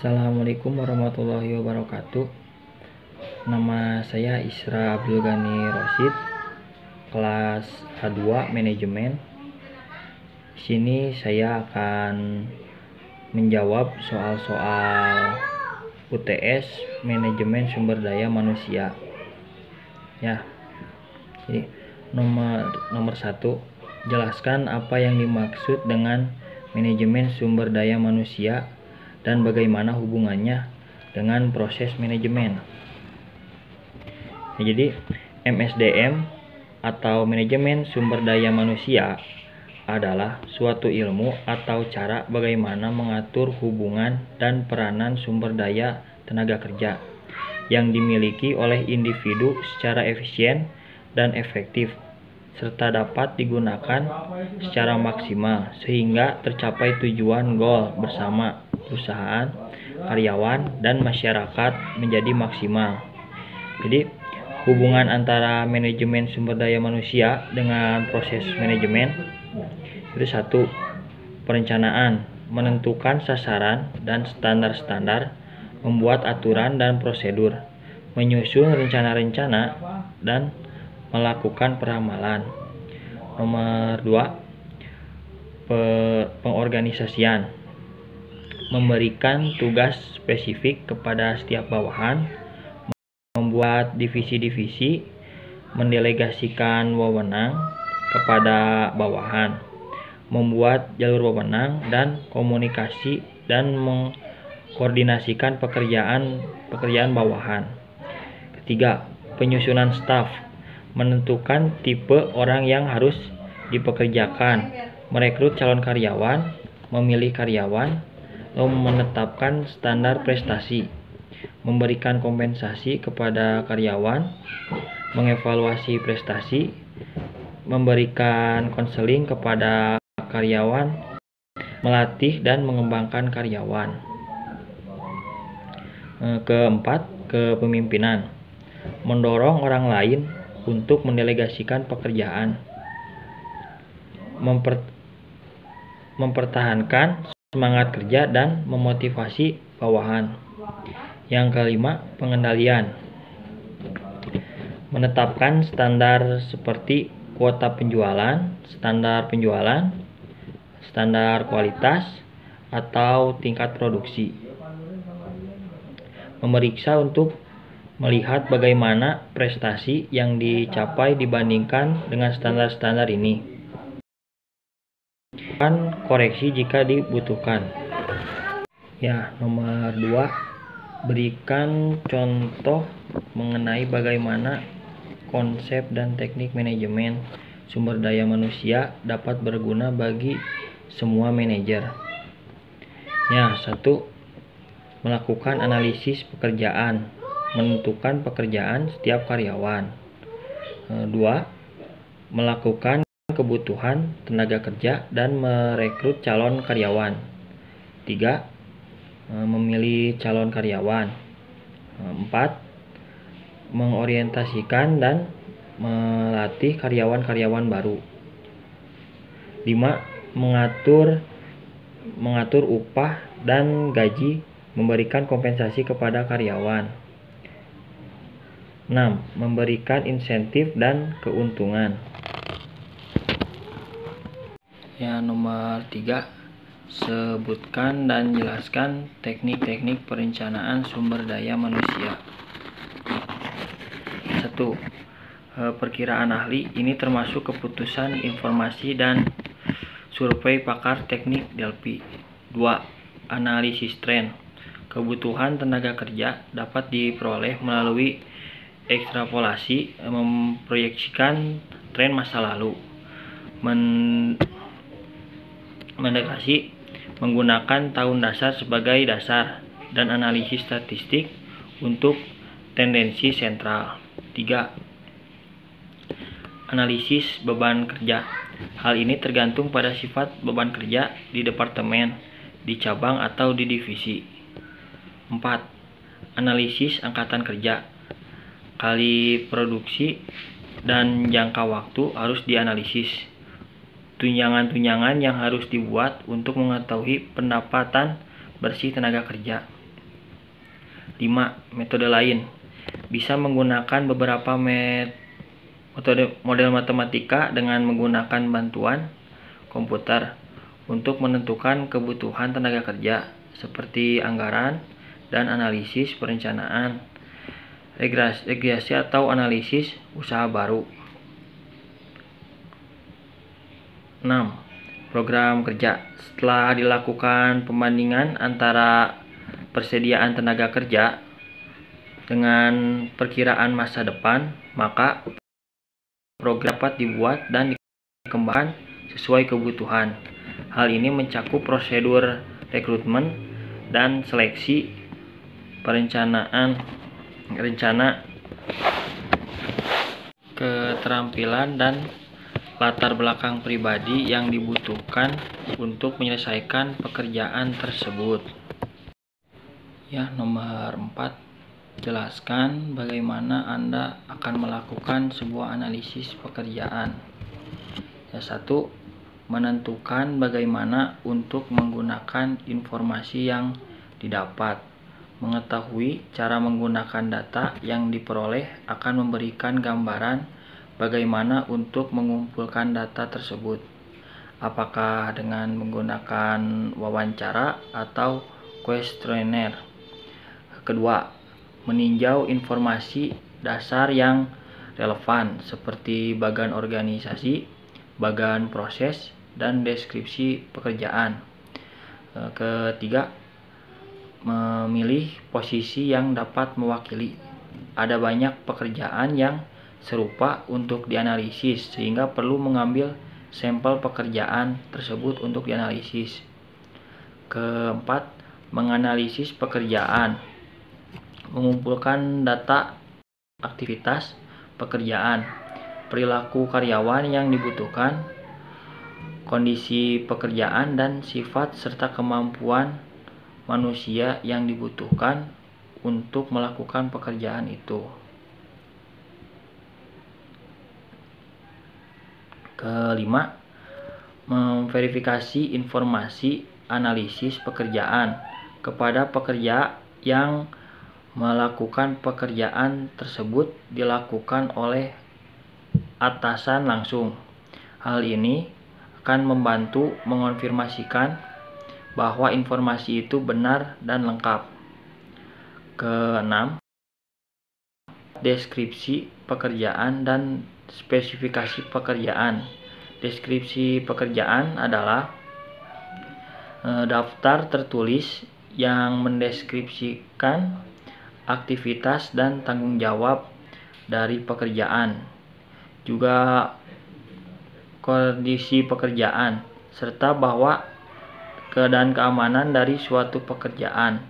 Assalamualaikum warahmatullahi wabarakatuh. Nama saya Isra Abdul Ghani Rosid, kelas A2 Manajemen. Di sini saya akan menjawab soal-soal UTS Manajemen Sumber Daya Manusia. Ya. Jadi nomor 1, jelaskan apa yang dimaksud dengan manajemen sumber daya manusia dan bagaimana hubungannya dengan proses manajemen. Jadi MSDM atau manajemen sumber daya manusia adalah suatu ilmu atau cara bagaimana mengatur hubungan dan peranan sumber daya tenaga kerja yang dimiliki oleh individu secara efisien dan efektif, serta dapat digunakan secara maksimal sehingga tercapai tujuan goal bersama perusahaan, karyawan, dan masyarakat menjadi maksimal. Jadi hubungan antara manajemen sumber daya manusia dengan proses manajemen itu: 1. Perencanaan, menentukan sasaran dan standar-standar, membuat aturan dan prosedur, menyusun rencana-rencana, dan melakukan peramalan. Nomor 2. Pengorganisasian, memberikan tugas spesifik kepada setiap bawahan, membuat divisi-divisi, mendelegasikan wewenang kepada bawahan, membuat jalur wewenang dan komunikasi, dan mengkoordinasikan pekerjaan bawahan. 3. Penyusunan staf, menentukan tipe orang yang harus dipekerjakan, merekrut calon karyawan, memilih karyawan, menetapkan standar prestasi, memberikan kompensasi kepada karyawan, mengevaluasi prestasi, memberikan konseling kepada karyawan, melatih dan mengembangkan karyawan. Keempat, kepemimpinan, mendorong orang lain untuk mendelegasikan pekerjaan, mempertahankan semangat kerja dan memotivasi bawahan. Yang kelima, pengendalian, menetapkan standar seperti kuota penjualan, standar kualitas, atau tingkat produksi. Memeriksa untuk melihat bagaimana prestasi yang dicapai dibandingkan dengan standar-standar ini. Koreksi jika dibutuhkan. Ya, nomor 2, berikan contoh mengenai bagaimana konsep dan teknik manajemen sumber daya manusia dapat berguna bagi semua manajer. Ya, 1. Melakukan analisis pekerjaan, menentukan pekerjaan setiap karyawan. 2. Melakukan kebutuhan tenaga kerja dan merekrut calon karyawan. 3. Memilih calon karyawan. 4. Mengorientasikan dan melatih karyawan-karyawan baru. 5. Mengatur upah dan gaji, memberikan kompensasi kepada karyawan. 6. Memberikan insentif dan keuntungan. Ya, nomor 3, sebutkan dan jelaskan teknik-teknik perencanaan sumber daya manusia. 1. Perkiraan ahli, ini termasuk keputusan informasi dan survei pakar teknik Delphi. 2. Analisis tren, kebutuhan tenaga kerja dapat diperoleh melalui ekstrapolasi, memproyeksikan tren masa lalu. Mendekati, menggunakan tahun dasar sebagai dasar, dan analisis statistik untuk tendensi sentral. 3. Analisis beban kerja, hal ini tergantung pada sifat beban kerja di departemen, di cabang, atau di divisi. 4. Analisis angkatan kerja, kali produksi dan jangka waktu harus dianalisis. Tunjangan-tunjangan yang harus dibuat untuk mengetahui pendapatan bersih tenaga kerja. 5. Metode lain. Bisa menggunakan beberapa model matematika dengan menggunakan bantuan komputer untuk menentukan kebutuhan tenaga kerja seperti anggaran dan analisis perencanaan, regresi atau analisis usaha baru. 6. Program kerja. Setelah dilakukan pembandingan antara persediaan tenaga kerja dengan perkiraan masa depan, maka program dapat dibuat dan dikembangkan sesuai kebutuhan. Hal ini mencakup prosedur rekrutmen dan seleksi, rencana, keterampilan, dan latar belakang pribadi yang dibutuhkan untuk menyelesaikan pekerjaan tersebut. Nomor 4. Jelaskan bagaimana Anda akan melakukan sebuah analisis pekerjaan. 1. Menentukan bagaimana untuk menggunakan informasi yang didapat. Mengetahui cara menggunakan data yang diperoleh akan memberikan gambaran bagaimana untuk mengumpulkan data tersebut. Apakah dengan menggunakan wawancara atau kuesioner. Kedua, meninjau informasi dasar yang relevan seperti bagan organisasi, bagan proses, dan deskripsi pekerjaan. Ketiga, memilih posisi yang dapat mewakili. Ada banyak pekerjaan yang serupa untuk dianalisis sehingga perlu mengambil sampel pekerjaan tersebut untuk dianalisis. Keempat, menganalisis pekerjaan. Mengumpulkan data aktivitas pekerjaan, perilaku karyawan yang dibutuhkan, kondisi pekerjaan dan sifat serta kemampuan manusia yang dibutuhkan untuk melakukan pekerjaan itu. Kelima, memverifikasi informasi analisis pekerjaan kepada pekerja yang melakukan pekerjaan tersebut dilakukan oleh atasan langsung. Hal ini akan membantu mengonfirmasikan bahwa informasi itu benar dan lengkap. Keenam, deskripsi pekerjaan dan spesifikasi pekerjaan. Deskripsi pekerjaan adalah daftar tertulis yang mendeskripsikan aktivitas dan tanggung jawab dari pekerjaan, juga kondisi pekerjaan, serta bahwa keadaan keamanan dari suatu pekerjaan.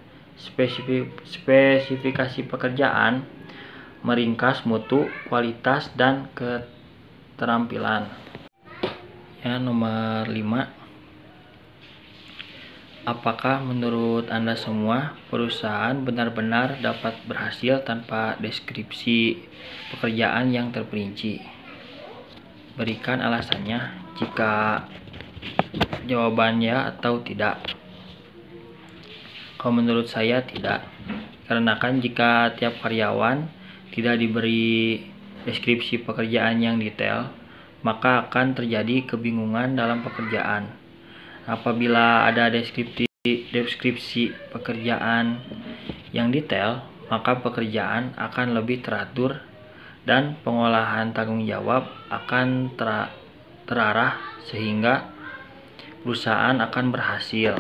Spesifikasi pekerjaan meringkas mutu, kualitas, dan keterampilan. Nomor 5. Apakah menurut Anda semua perusahaan benar-benar dapat berhasil tanpa deskripsi pekerjaan yang terperinci? Berikan alasannya jika jawabannya atau tidak. Kalau menurut saya tidak. Karena jika tiap karyawan tidak diberi deskripsi pekerjaan yang detail, maka akan terjadi kebingungan dalam pekerjaan. Apabila ada deskripsi pekerjaan yang detail, maka pekerjaan akan lebih teratur dan pengolahan tanggung jawab akan terarah sehingga perusahaan akan berhasil.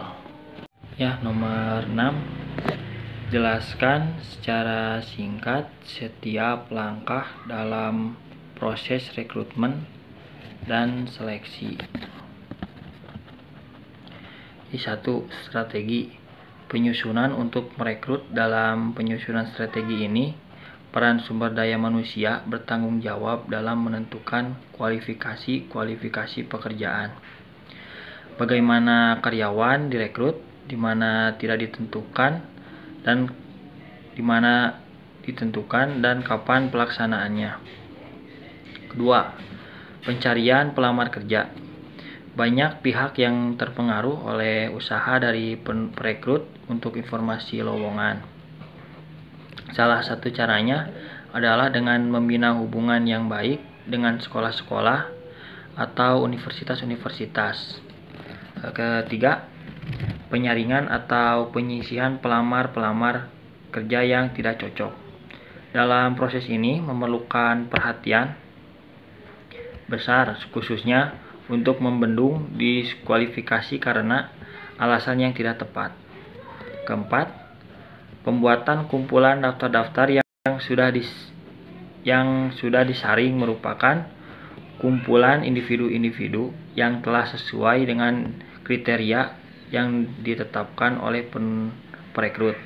Nomor 6. Jelaskan secara singkat setiap langkah dalam proses rekrutmen dan seleksi. 1. Strategi penyusunan untuk merekrut. Dalam penyusunan strategi ini, peran sumber daya manusia bertanggung jawab dalam menentukan kualifikasi pekerjaan. Bagaimana karyawan direkrut, di mana tidak ditentukan, dan kapan pelaksanaannya. Kedua, pencarian pelamar kerja. Banyak pihak yang terpengaruh oleh usaha dari perekrut untuk informasi lowongan. Salah satu caranya adalah dengan membina hubungan yang baik dengan sekolah-sekolah atau universitas-universitas. Ketiga, penyaringan atau penyisihan pelamar-pelamar kerja yang tidak cocok. Dalam proses ini memerlukan perhatian besar, khususnya untuk membendung diskualifikasi karena alasan yang tidak tepat. Keempat, pembuatan kumpulan daftar-daftar yang sudah disaring merupakan kumpulan individu-individu yang telah sesuai dengan kriteria yang ditetapkan oleh perekrut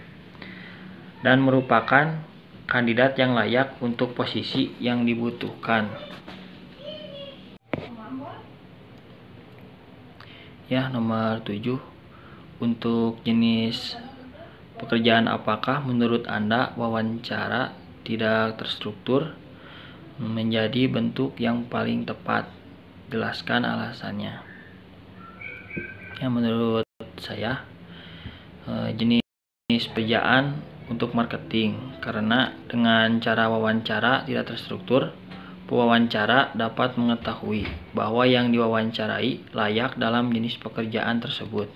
dan merupakan kandidat yang layak untuk posisi yang dibutuhkan. Ya, nomor 7. Untuk jenis pekerjaan apakah menurut Anda wawancara tidak terstruktur menjadi bentuk yang paling tepat? Jelaskan alasannya. Ya, menurut saya jenis pekerjaan untuk marketing, karena dengan cara wawancara tidak terstruktur, pewawancara dapat mengetahui bahwa yang diwawancarai layak dalam jenis pekerjaan tersebut.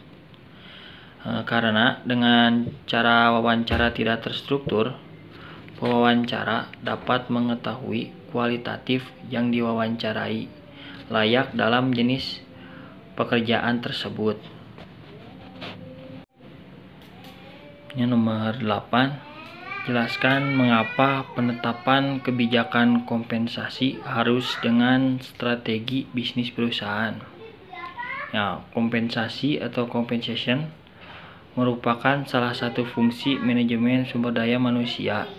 Karena dengan cara wawancara tidak terstruktur, pewawancara dapat mengetahui kualitatif yang diwawancarai layak dalam jenis pekerjaan tersebut. Yang nomor 8. Jelaskan mengapa penetapan kebijakan kompensasi harus dengan strategi bisnis perusahaan. Ya, kompensasi atau compensation merupakan salah satu fungsi manajemen sumber daya manusia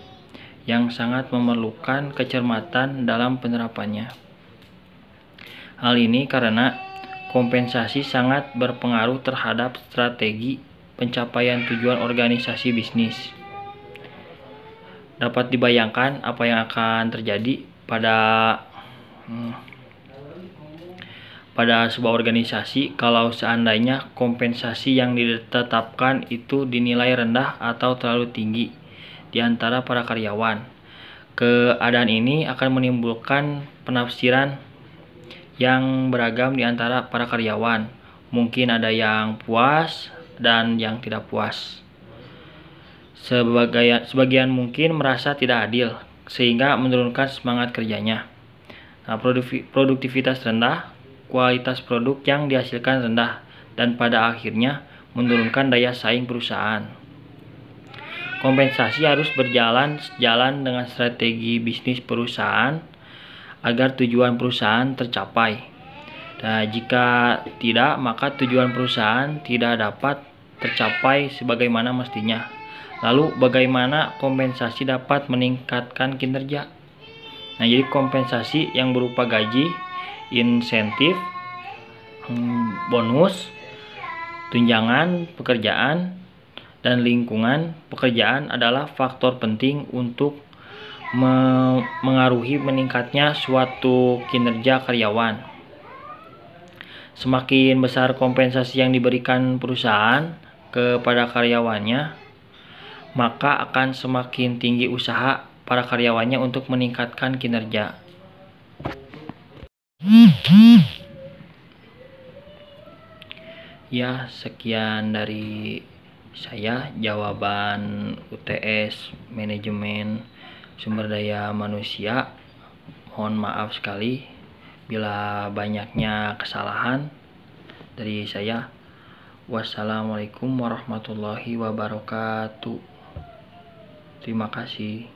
yang sangat memerlukan kecermatan dalam penerapannya. Hal ini karena kompensasi sangat berpengaruh terhadap strategi pencapaian tujuan organisasi bisnis. Dapat dibayangkan apa yang akan terjadi pada sebuah organisasi kalau seandainya kompensasi yang ditetapkan itu dinilai rendah atau terlalu tinggi di antara para karyawan. Keadaan ini akan menimbulkan penafsiran yang beragam di antara para karyawan. Mungkin ada yang puas dan yang tidak puas. Sebagian mungkin merasa tidak adil sehingga menurunkan semangat kerjanya. Nah, produktivitas rendah, kualitas produk yang dihasilkan rendah, dan pada akhirnya menurunkan daya saing perusahaan. Kompensasi harus berjalan sejalan dengan strategi bisnis perusahaan agar tujuan perusahaan tercapai. Nah, jika tidak, maka tujuan perusahaan tidak dapat tercapai sebagaimana mestinya. Lalu bagaimana kompensasi dapat meningkatkan kinerja? Nah, jadi kompensasi yang berupa gaji, insentif, bonus, tunjangan pekerjaan, dan lingkungan pekerjaan adalah faktor penting untuk mengaruhi meningkatnya suatu kinerja karyawan. Semakin besar kompensasi yang diberikan perusahaan kepada karyawannya, maka akan semakin tinggi usaha para karyawannya untuk meningkatkan kinerja. Ya, sekian dari saya jawaban UTS Manajemen Sumber Daya Manusia. Mohon maaf sekali bila banyaknya kesalahan dari saya. Wassalamualaikum warahmatullahi wabarakatuh. Terima kasih.